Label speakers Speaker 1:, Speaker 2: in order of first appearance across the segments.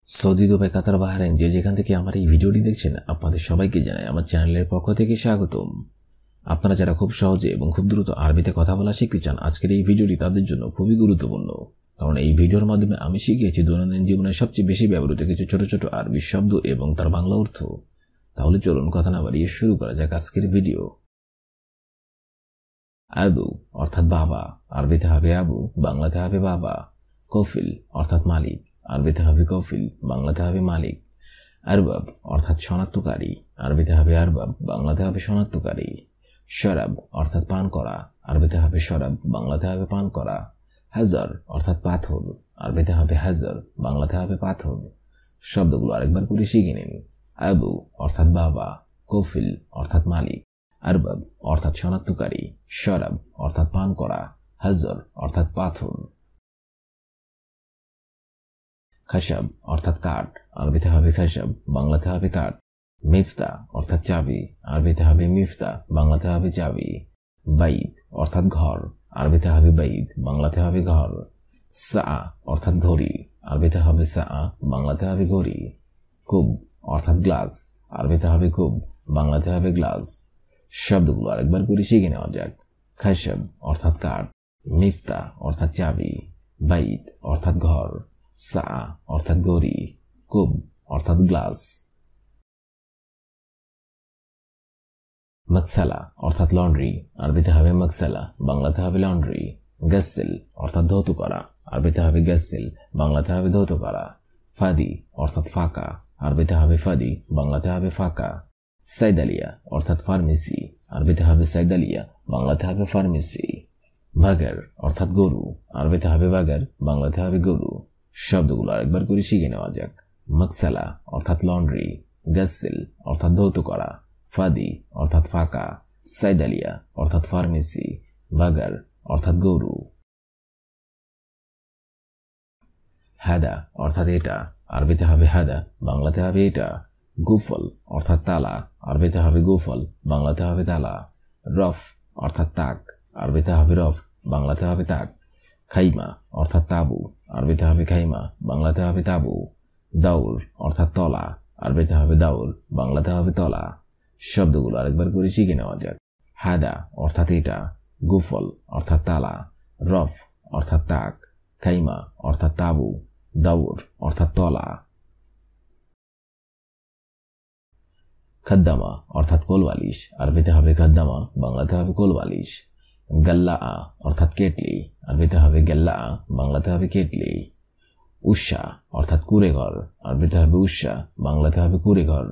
Speaker 1: Saudi, Dubai, কাতার, Bahrain যে যেখান থেকে আমার এই ভিডিওটি দেখছেন আপনাদের সবাইকে জানাই আমার চ্যানেলের পক্ষ থেকে স্বাগতম। আপনারা যারা খুব সহজে এবং খুব দ্রুত আরবিতে কথা বলা শিখতে চান, আজকের এই ভিডিওটি তাদের জন্য খুবই গুরুত্বপূর্ণ। কারণ এই ভিডিওর মাধ্যমে আমি শিখিয়েছি দৈনন্দিন জীবনে সবচেয়ে বেশি ব্যবহৃত কিছু ছোট ছোট আরবি শব্দ এবং তার বাংলা অর্থ। তাহলে চলুন কথা না বাড়িয়ে শুরু করা যাক আজকের ভিডিও। আবু অর্থাৎ বাবা, আরবিতে হবে আবু, বাংলাতে হবে বাবা। কফিল অর্থাৎ মালিক, আরবিতে হবে কফিল, বাংলাতে হবে মালিক। আরবাব অর্থাৎ শনাক্তকারী, আরবিতে হবে আরবাব, বাংলাতে হবে শনাক্তকারী। শরাব অর্থাৎ পান করা, আরবিতে হবে শরাব, বাংলাতে হবে পান করা। হাজার অর্থাৎ পাথর, আরবিতে হবে হাজার, বাংলাতে হবে পাথর। শব্দগুলো আরেকবার করে শিখে নিন। আবু অর্থাৎ বাবা, কফিল অর্থাৎ মালিক, আরবাব অর্থাৎ শনাক্তকারী, শরাব অর্থাৎ পান করা, হাজার অর্থাৎ পাথর। খাসাব অর্থাৎ কাঠ, আরবিতে হবে খাসাব, বাংলাতে হবে কাঠ। মিফতা অর্থাৎ চাবি, আরবিতে হবে মিফতা, বাংলাতে হবে চাবি। বাইদ অর্থাৎ ঘর, আরবিতে হবে বাইদ, বাংলাতে হবে ঘর। সা অর্থাৎ ঘড়ি, আরবিতে হবে সা, বাংলাতে হবে ঘড়ি। কুব অর্থাৎ গ্লাস, আরবিতে হবে কুব, বাংলাতে হবে গ্লাস। শব্দগুলো আরেকবার করে শিখে নেওয়া যাক। খাসাব অর্থাৎ কাঠ, মিফতা অর্থাৎ চাবি, বাইদ অর্থাৎ ঘর, সা অর্থাৎ ঘড়ি, কুব অর্থাৎ গ্লাস। মকসালা অর্থাৎ লন্ড্রি, আরবিতে হবে মকসালা, বাংলাতে হবে লন্ড্রি। গাসেল অর্থাৎ ধৌত করা, আরবিতে হবে গাসেল, বাংলাতে হবে ধৌত করা। ফাদি অর্থাৎ ফাঁকা, আরবিতে হবে ফাদি, বাংলাতে হবে ফাঁকা। সাইদালিয়া অর্থাৎ ফার্মেসি, আরবিতে হবে সাইদালিয়া, বাংলাতে হবে ফার্মেসি। বাগার অর্থাৎ গরু, আরবিতে হবে বাগার, বাংলাতে হবে গরু। শব্দগুলো আরেকবার করে শিখে নেওয়া যাক। মকসালা অর্থাৎ লন্ড্রি, গাসেল অর্থাৎ ধৌত করা, ফাদি অর্থাৎ ফাঁকা, সাইদালিয়া অর্থাৎ ফার্মেসি, বাগার অর্থাৎ গরু। হাদা অর্থাৎ এটা, আরবিতে হবে হাদা, বাংলাতে হবে এটা। গুফল অর্থাৎ তালা, আরবিতে হবে গুফল, বাংলাতে হবে তালা। রফ অর্থাৎ তাক, আরবিতে হবে রফ, বাংলাতে হবে তাক। খাইমা অর্থাৎ তাবু, আরবিতে হবে খাইমা, বাংলাতে হবে তাবু। দাউর অর্থাৎ তলা, আরবিতে হবে দাউর, বাংলাতে হবে তলা। শব্দগুলো আরেকবার করে শিখে নেওয়া যাক। হাদা অর্থাৎ এটা, গুফল অর্থাৎ তালা, রফ অর্থাৎ তাক, খাইমা অর্থাৎ তাবু, দাউর অর্থাৎ তলা। খাদ্দামা অর্থাৎ কোলবালিশ, আরবিতে হবে খাদ্দামা, বাংলাতে হবে কোলবালিশ। গাল্লা অর্থাৎ কেটলি, আরবিতে হবে গেল্লা, বাংলাতে হবে কেটলি। উষা অর্থাৎ কুড়েঘর, আরবিতে হবে উষা, বাংলাতে হবে কুড়েঘর।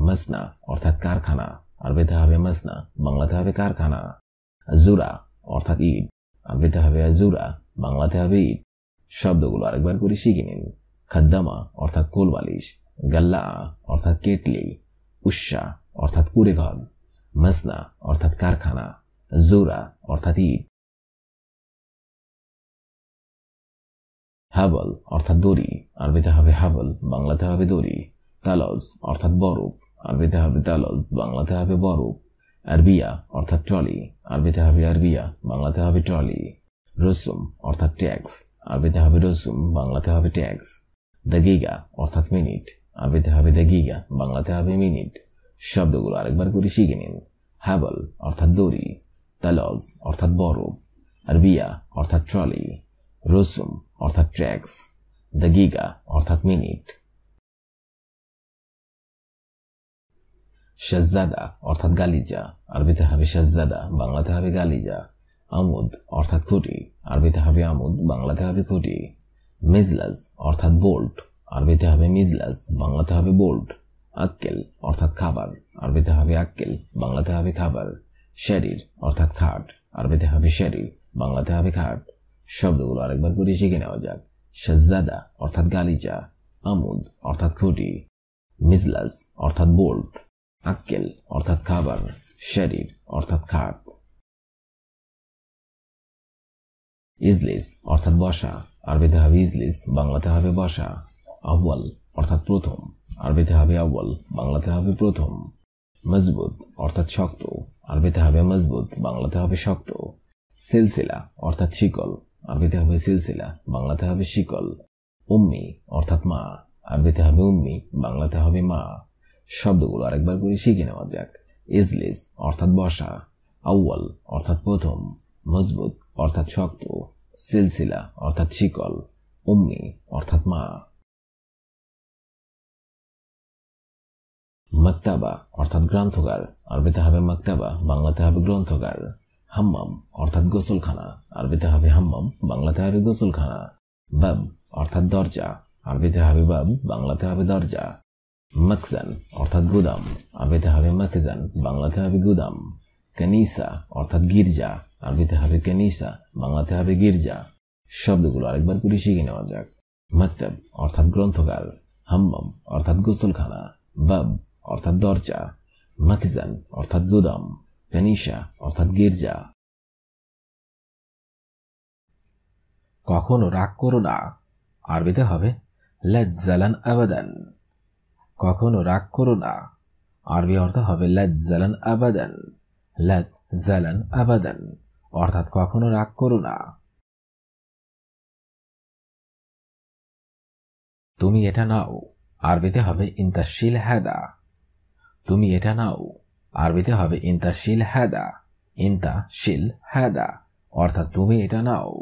Speaker 1: মাসনা অর্থাৎ কারখানা, আরবিতে হবে মাসনা, বাংলাতে হবে কারখানা। আজুরা অর্থাৎ ইট, আরবিতে হবে আজুরা, বাংলাতে হবে ইট। শব্দগুলো আরেকবার করে শিখে নিন। খাদ্দামা অর্থাৎ কোলবালিশ, গাল্লা অর্থাৎ কেটলি, উষা অর্থাৎ কুড়েঘর, মাসনা অর্থাৎ কারখানা, জোরা অর্থাৎ ইট। হাবল অর্থাৎ দড়ি, আরবিতে হবে হাবল, বাংলাতে হবে দড়ি। তালজ অর্থাৎ বরফ, আরবিতে হবে তালজ, বাংলাতে হবে বরফ। আরবিয়া অর্থাৎ ট্রলি, আরবিতে হবে আরবিয়া, বাংলাতে হবে ট্রলি। রসুম অর্থাৎ ট্যাক্স, আরবিতে হবে রসুম, বাংলাতে হবে ট্যাক্স। দাগিগা অর্থাৎ মিনিট, আরবিতে হবে দাগিগা, বাংলাতে হবে মিনিট। শব্দগুলো আরেকবার করে শিখে নিন। হাবল অর্থাৎ দড়ি, তালজ অর্থাৎ বরফ, আরবিয়া অর্থাৎ ট্রলি, রসুম অর্থাৎ ট্র্যাক্স, দাগিগা অর্থাৎ মিনিট। শাহজাদা অর্থাৎ গালিজা, আরবিতে হবে শাহজাদা, বাংলাতে হবে গালিজা। আমুদ অর্থাৎ খুঁটি, আরবিতে হবে আমুদ, বাংলাতে হবে খুঁটি। মিজলাজ অর্থাৎ বোল্ট, আরবিতে হবে মিজলাজ, বাংলাতে হবে বোল্ট। আক্কেল অর্থাৎ খাবার, আরবিতে হবে আক্কেল, বাংলাতে হবে খাবার। শরীর অর্থাৎ খাট, আরবিতে হবে শরীর, বাংলাতে হবে খাট। শব্দগুলো আরেকবার করে শিখে নেওয়া যাক। শাহজাদা অর্থাৎ গালিচা, আমুদ অর্থাৎ খুঁটি, মিজলাজ অর্থাৎ বোল্ট, আক্কেল অর্থাৎ খাবার, শরীর অর্থাৎ খাট। ইজলিস অর্থাৎ বসা, আরবিতে হবে ইজলিস, বাংলাতে হবে বসা। আউয়াল অর্থাৎ প্রথম, আরবিতে হবে আউয়াল, বাংলাতে হবে প্রথম। মজবুত অর্থাৎ শক্ত, আরবিতে হবে মজবুত, বাংলাতে হবে শক্ত। সিলসিলা অর্থাৎ শিকল, আরবিতে হবে সিলসিলা, বাংলাতে হবে শিকল। উম্মি অর্থাৎ মা, আরবিতে হবে উম্মি, বাংলাতে হবে মা। শব্দগুলো আরেকবার করে শিখে নেওয়া যাক। ইজলিস অর্থাৎ বসা, আউয়াল অর্থাৎ প্রথম, মজবুত অর্থাৎ শক্ত, সিলসিলা অর্থাৎ শিকল, উম্মি অর্থাৎ মা। মাকতাবা অর্থাৎ গ্রন্থগার, আরবিতে হবে মাকতাবা, বাংলাতে হবে গ্রন্থগার। হাম্মাম অর্থাৎ গোসলখানা, আরবিতে হবে হাম্মাম, বাংলাতে হবে গোসলখানা। বাব অর্থাৎ দরজা, আরবিতে হবে বাব, বাংলাতে হবে দরজা। মাকজান অর্থাৎ গুদাম, আরবিতে হবে মাকজান, বাংলাতে হবে গুদাম। কানিসা অর্থাৎ গির্জা, আরবিতে হবে কানিসা, বাংলাতে হবে গির্জা। শব্দগুলো আরেকবার করে শিখে নেওয়া যাক। মাকতাব অর্থাৎ গ্রন্থগার, হাম্মাম অর্থাৎ গোসলখানা, বাব অর্থাৎ দরজা, মাকজান অর্থাৎ গুদাম, কানিসা অর্থাৎ গির্জা।
Speaker 2: কখনো রাগ করো না, আরবিতে হবে লা তাহজান আবাদান। কখনো রাগ করো না, আরবি অর্থ হবে লা তাহজান আবাদান। লা তাহজান আবাদান অর্থাৎ কখনো রাগ করো না। তুমি এটা নাও, আরবিতে হবে ইনতা শিল হাদা। তুমি এটা নাও, আরবিতে হবে ইনতা শিল হাদা। ইনতা শিল হাদা অর্থাৎ তুমি এটা নাও।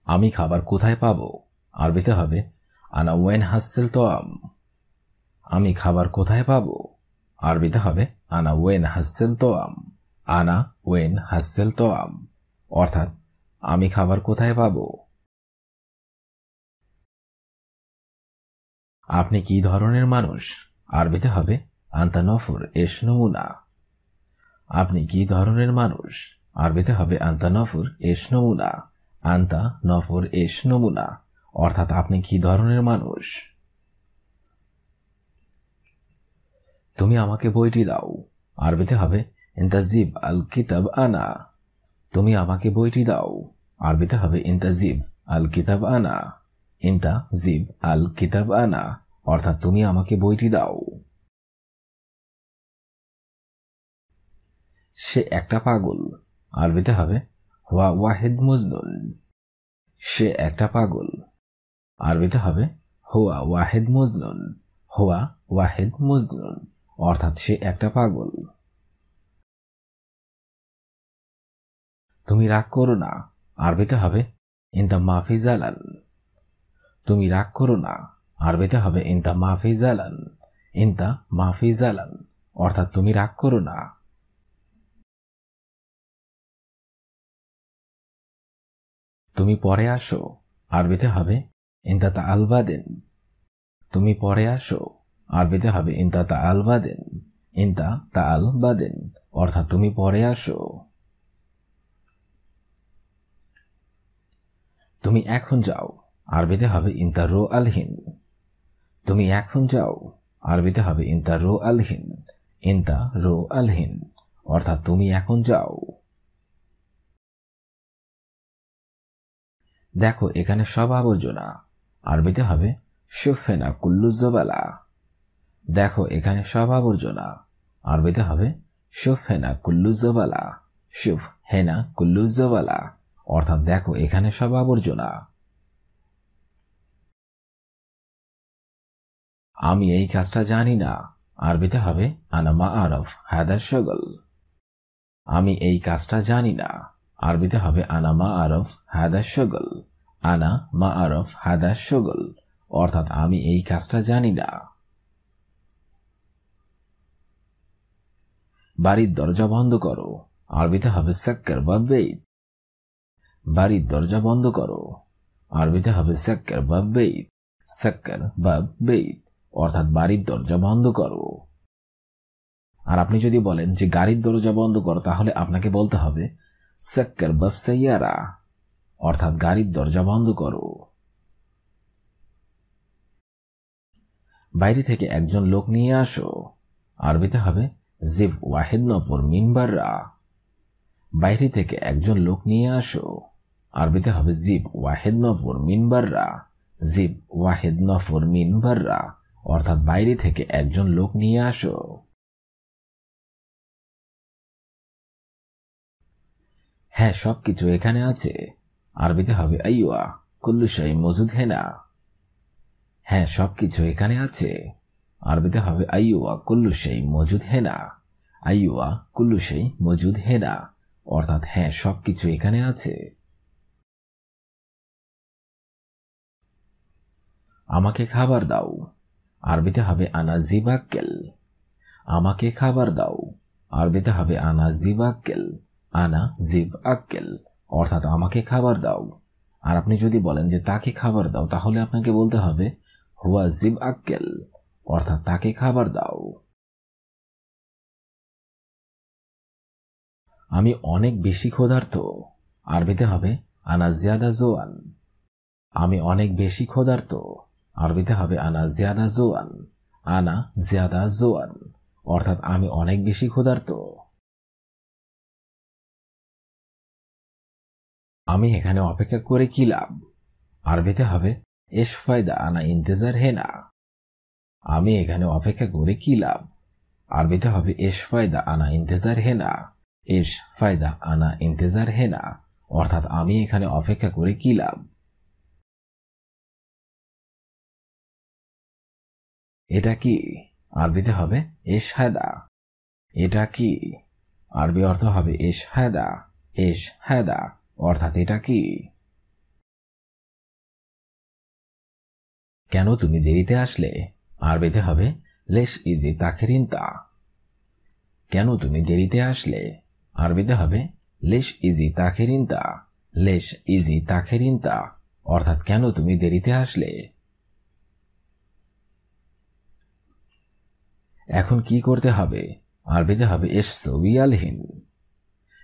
Speaker 2: আমি খাবার কোথায় পাবো, আরবিতে হবে আনা ওয়েন হাসেল তোয়াম। আমি খাবার কোথায় পাবো, আরবিতে হবে আনা ওয়েন হাসেল তোয়াম। আনা ওয়েন হাসেল তোয়াম অর্থাৎ আমি খাবার কোথায় পাবো। আপনি কি ধরনের মানুষ, আরবিতে হবে আন্তা নফর এশ নমুনা। আপনি কি ধরনের মানুষ, আরবিতে হবে আন্তা নফর এশ নমুনা। আন্তা নফর এশ নমুনা অর্থাৎ আপনি কি ধরনের মানুষ। তুমি আমাকে বইটি দাও, আরবিতে হবে ইনতাজিব আল কিতাব আনা। তুমি আমাকে বইটি দাও, আরবিতে হবে ইনতাজিব আল কিতাব আনা। ইনতাজিব আল কিতাব আনা অর্থাৎ তুমি আমাকে বইটি দাও। সে একটা পাগল, আরবিতে হবে হুয়া ওয়াহিদ মজনুন। সে একটা পাগল, আরবিতে হবে হুয়া ওয়াহিদ মজনুন। হুয়া ওয়াহিদ মজনুন অর্থাৎ সে একটা পাগল। তুমি রাগ করো না, আরবিতে হবে ইনতা মাফি জালান। তুমি রাগ করো না, আরবিতে হবে ইনতা মাফি জালান। ইনতা মাফি জালান অর্থাৎ তুমি রাগ করো না। তুমি পরে আসো, আরবিতে হবে ইনতা তাআল বাদিন। তুমি পরে আসো, আরবিতে হবে ইনতা তাআল বাদিন। ইনতা তাআল বাদিন অর্থাৎ তুমি পরে আসো। তুমি এখন যাও, আরবিতে হবে ইনতা রো আলহিন। তুমি এখন যাও, আরবিতে হবে ইনতা রো আলহিন। ইনতা রো আলহিন অর্থাৎ তুমি এখন যাও। দেখো এখানে সব আবর্জনা, আরবিতে হবে শুফ হেনা কুল্লু জবালা। দেখো এখানে সব আবর্জনা, আরবিতে হবে শুফ হেনা কুল্লু জবালা। শুফ হেনা কুল্লু জবালা অর্থাৎ দেখো এখানে সব আবর্জনা। আমি এই কাজটা জানি না, আরবিতে হবে আনা মা আরফ হাদা শগল। আমি এই কাজটা জানি না, আরবিতে হবে আনা মা আরফ হাদা শগল। আনা মা আরফ হাদা শগল অর্থাৎ আমি এই কাজটা জানি না। বাড়ির দরজা বন্ধ করো, আরবিতে হবে সাক্কার বাব বেইত। বাড়ির দরজা বন্ধ করো, আরবিতে হবে সাক্কার বাব বেইত। সাক্কার বাব বেইত অর্থাৎ বাড়ির দরজা বন্ধ করো। আর আপনি যদি বলেন যে গাড়ির দরজা বন্ধ করো, তাহলে আপনাকে বলতে হবে সাক্কার বাব সাইয়ারা অর্থাৎ গাড়ির দরজা বন্ধ করো। বাইরে থেকে একজন লোক নিয়ে আসো, আরবিতে হবে জিব ওয়াহিদ নফর মিন বাররা। বাইরে থেকে একজন লোক নিয়ে আসো, আরবিতে হবে জিব ওয়াহিদ নফর মিন বাররা। জিব ওয়াহিদ নফর মিন বাররা অর্থাৎ বাইরে থেকে একজন লোক নিয়ে আসো। হ্যাঁ সবকিছু এখানে আছে, আরবিতে হবে আইয়া। কুল্লু শাই মজুদ হেনা। হ্যাঁ সবকিছু এখানে আছে। আরবিতে হবে আইয়ুয়া কুল্লু শাই মজুদ হেনা। আইয়ুয়া কুল্লু শাই মজুদ হেনা, অর্থাৎ হ্যাঁ সবকিছু এখানে আছে। আমাকে খাবার দাও। আরবিতে হবে আনা জিবাক্কেল। আমাকে খাবার দাও। আরবিতে হবে আনা জিবাক্কেল। আনা জিব আক্কেল, অর্থাৎ আমাকে খাবার দাও। আর আপনি যদি বলেন যে তাকে খাবার দাও, তাহলে আপনাকে বলতে হবে হুয়া জিব আক্কেল, অর্থাৎ তাকে খাবার দাও। আমি অনেক বেশি ক্ষুধার্ত। আরবিতে হবে আনা জিয়াদা জোয়ান। আমি অনেক বেশি ক্ষুধার্ত। আরবিতে হবে আনা জিয়াদা জোয়ান। আনা জিয়াদা জোয়ান, অর্থাৎ আমি অনেক বেশি ক্ষুধার্ত। আমি এখানে অপেক্ষা করে কি লাভ? আরবিতে হবে এশ ফায়দা আনা ইন্তেজার হেনা। আমি এখানে অপেক্ষা করে কি লাভ? আরবিতে হবে এশ ফায়দা আনা ইন্তেজার হেনা। এশ ফায়দা আনা ইন্তেজার হেনা, অর্থাৎ আমি এখানে অপেক্ষা করে কি লাভ? এটা কি? আরবিতে হবে এশ হায়দা। এটা কি? আরবি অর্থ হবে এশ হায়দা। এশ হায়দা, অর্থাৎ এটা কি? কেন তুমি দেরিতে আসলে? আরবিতে হবে লেশ ইজি তাখেরিনতা। কেন তুমি দেরিতে আসলে? আরবিতে হবে লেশ ইজি তাখেরিনতা। লেশ ইজি তাখেরিনতা, অর্থাৎ কেন তুমি দেরিতে আসলে? এখন কি করতে হবে? আরবিতে হবে এশ সৌবি আলহিন।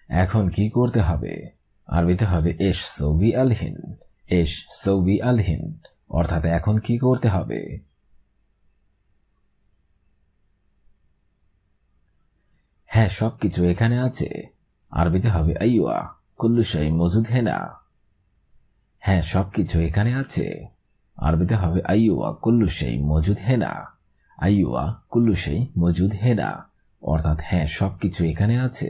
Speaker 2: এখন কি করতে হবে? আরবিতে হবে এশ সৌবি আলহিন। এশ সৌবি আলহিন, অর্থাৎ এখন কি করতে হবে? হ্যাঁ সবকিছু এখানে আছে। আরবিতে হবে আইয়ুয়া কুল্লু শাই মজুদ হেনা। হ্যাঁ সবকিছু এখানে আছে। আরবিতে হবে আইয়ুয়া কুল্লু শাই মজুদ হেনা। আইয়ুয়া কুল্লু শাই মজুদ হেনা, অর্থাৎ হ্যাঁ সবকিছু এখানে আছে।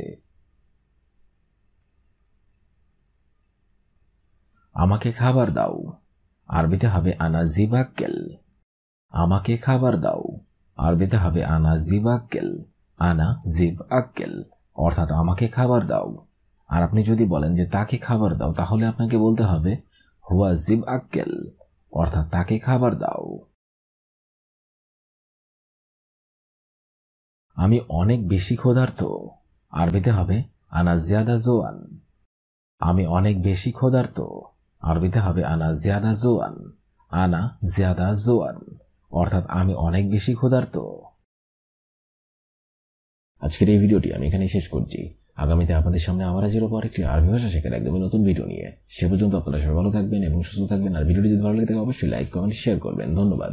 Speaker 2: আমাকে খাবার দাও। আরবিতে হবে আনা জিবাক্কেল। আমাকে খাবার দাও। আরবিতে হবে আনা জিবাক্কেল। আনা জিব আক্কেল, অর্থাৎ আমাকে খাবার দাও। আর আপনি যদি বলেন যে তাকে খাবার দাও, তাহলে আপনাকে বলতে হবে হুয়া জিব আক্কেল, অর্থাৎ তাকে খাবার দাও। আমি অনেক বেশি ক্ষুধার্ত। আরবিতে হবে আনা জিয়াদা জোয়ান। আমি অনেক বেশি ক্ষুধার্ত। আরবিতে হবে আনা জিয়াদা জোয়ান। আনা জিয়াদা জোয়ান, অর্থাৎ আমি অনেক বেশি ক্ষুধার্ত।
Speaker 1: আজকের এই ভিডিওটি আমি এখানে শেষ করছি। আগামীতে আপনাদের সামনে আবার হাজির হবো আরেকটি আরবি ভাষা শেখার একদমই নতুন ভিডিও নিয়ে। সে পর্যন্ত আপনারা সবাই ভালো থাকবেন এবং সুস্থ থাকবেন। আর ভিডিওটি যদি ভালো লাগে থাকে অবশ্যই লাইক, কমেন্ট, শেয়ার করবেন। ধন্যবাদ।